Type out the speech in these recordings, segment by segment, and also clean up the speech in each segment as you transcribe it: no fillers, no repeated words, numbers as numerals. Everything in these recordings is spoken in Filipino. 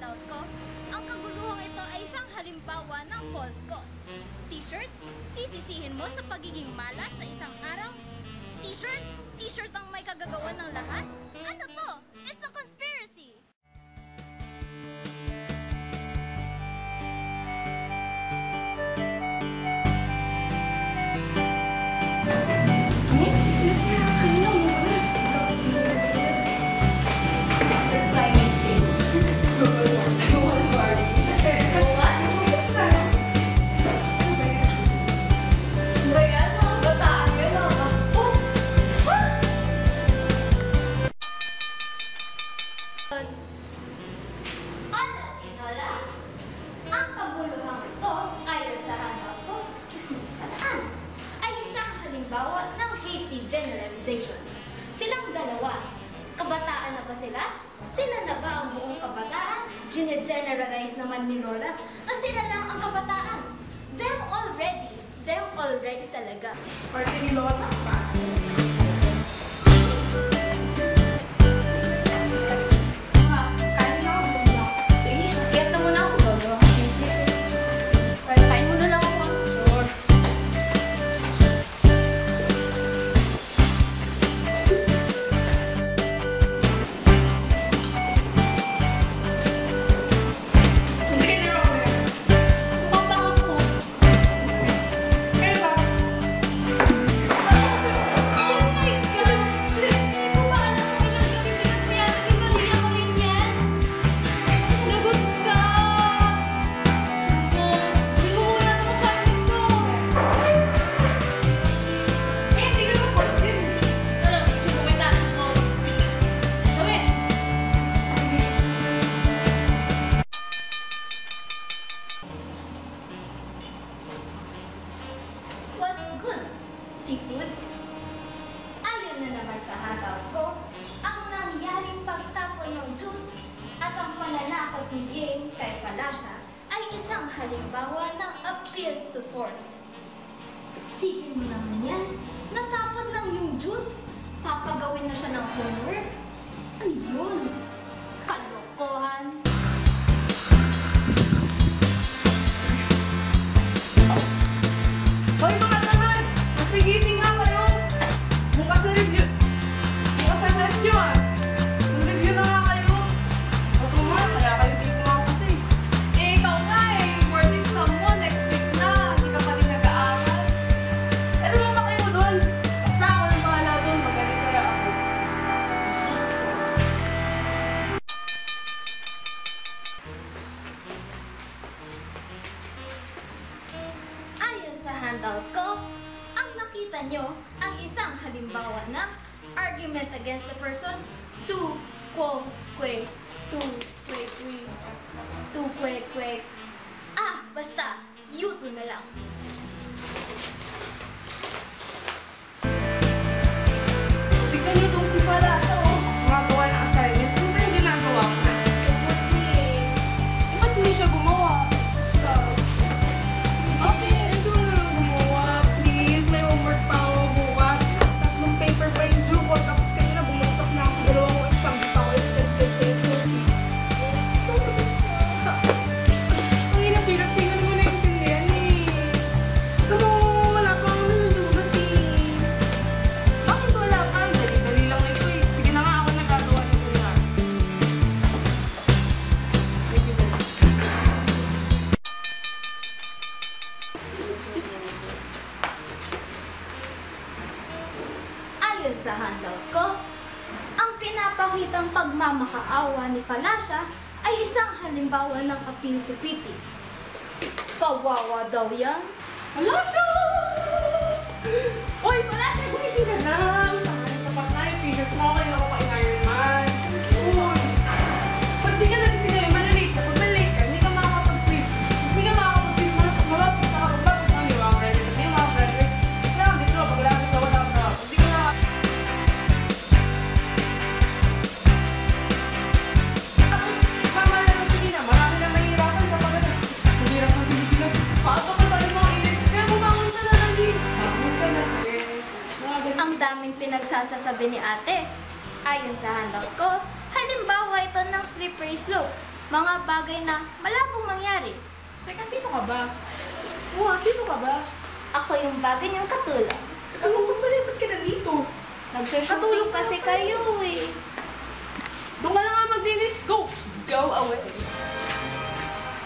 handout ko, ang kaguluhang ito ay isang halimbawa ng false cause. T-shirt, sisisihin mo sa pagiging malas sa isang araw? T-shirt? T-shirt ang may kagagawan ng lahat? Ano to? It's a conspiracy! Ang kaguluhang ito, ayon sa handout ko, ay isang halimbawa ng hasty generalization. Silang dalawa, kabataan na ba sila? Sila na ba ang buong kabataan? Gine-generalize naman ni Lola na sila lang ang kabataan. Them already talaga. Parte ni Lola pa. What's good? Seafood? Ayon na naman sa handout ko, ang nangyaring pagtapon ng juice at ang pananakot ni Ying kay Falasha ay isang halimbawa ng appeal to force. Sipin mo naman yan, natapon lang yung juice, papagawin na siya ng homework. Ayun, kalokohan. Hoy mga naman! Magsigising nga kayo! Bukas na review. Bukas na test nyo ah! Mag-review na nga kayo! Ba't mo nga? Kaya kayo di ko ako kasi. Eh, ikaw nga eh. Board exam mo next week na. Hindi ka pa din nag-aaral. Ano naman ba kayo doon? Basta ako nang bahala doon. Magaling kaya ako. Ayon sa handout ko, ang nakita nyo ang isang halimbawa ng argument against the person tu quo que tu que. Basta, yuto na lang. Tignan niyo itong si Falasa oh. Gumagawa ng assignment. Ano ba yung ginagawa ko? Ba't hindi siya gumawa? Basta. Okay, ito na lang gumawa. Please, may homework pa ako bukas. Tatlong paper pa yung due ko. Tapos kanina bumagsak na ako sa dalawang exam. Di pa ako yung sentence sa QC. Ang hirap-hirap. Tingnan mo na yung tindihan eh. Ito mo, wala pa akong nasusulat eh. Bakit wala pa? Dali-dali lang ito eh. Sige na nga, ako nagagawa nito na. Ayon sa handout ko, ang pinapakitang pagmamakaawa ni Falasha ay isang halimbawa ng appeal to pity. Kawawa daw yan. Falasha! Oy, Falasha! Gumising ka na! Tapat na yung figure mo. Kaya ako pa-Iron Man. Uy! Pag di ka nagising ngayon, malilate ka. Pag malilate ka, hindi ka makakapag-quiz. Hindi ka makakapag-quiz. Malapit ka kapag bakit mo yung mga brothers. Hindi yung mga brothers. Kailangan dito, pag lapit ka, wala ka. Pag di ka na... Tapos, mama na lang sige na. Marami na nahihirapan kapag ano. Mahirap ng Pilipinas. Paano ka tayo mga init? Kaya bumangon ka na lang din. Bumangon ka na. Ang daming pinagsasasabi ni ate. Ayon sa handout ko, halimbawa ito ng slippery slope. mga bagay na malabong mangyari. Teka, sino ka ba? Oo, sino ka ba? Ako yung bagay niyong katulad. Anong kapalipat ka na dito? Nagsushooting kasi kayo eh. Doon ka na nga maglinis. Go! Go away.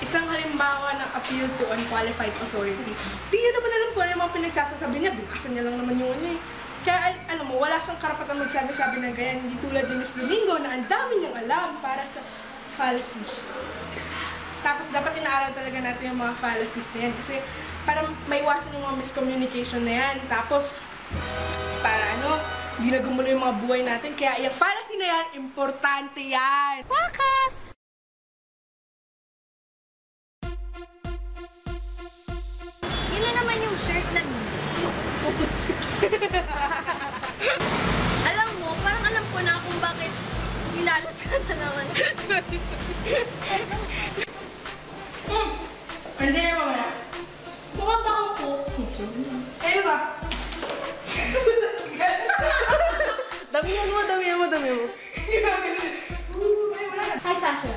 Isang halimbawa ng appeal to unqualified authority. Di niya naman alam kung ano yung mga pinagsasasabi niya. Binasa niya lang naman yung ano eh. Kaya alam mo, wala siyang karapatan magsabi-sabi ng ganyan. Hindi tulad ni Miss Domingo na ang dami niyang alam para sa fallacy. Tapos dapat inaaral talaga natin yung mga fallacies na yan. Kasi para maiwasan yung mga miscommunication na yan. Tapos, para ano, hindi na gumulo yung mga buhay natin. Kaya yung fallacy na yan, importante yan! Wakas! Yun na naman yung shirt na suot. Alam mo, parang alam ko na kung bakit minalas ka na naman. Hindi na mamaya. Mukhang ba akong cook? Ano ba? Damihan mo. Hi, Sasha.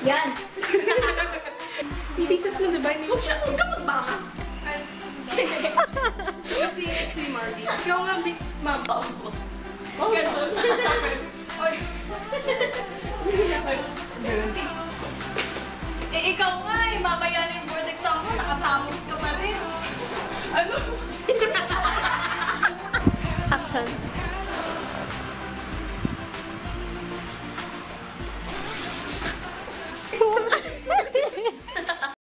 Yan. Thesis mo, diba? Huwag ka magbaka. Si Marty. Ikaw nga, ma'am. Ganun. Eh, ikaw nga eh, mamaya na yung board exam mo, nakatapos ka pa rin. Ano? Action.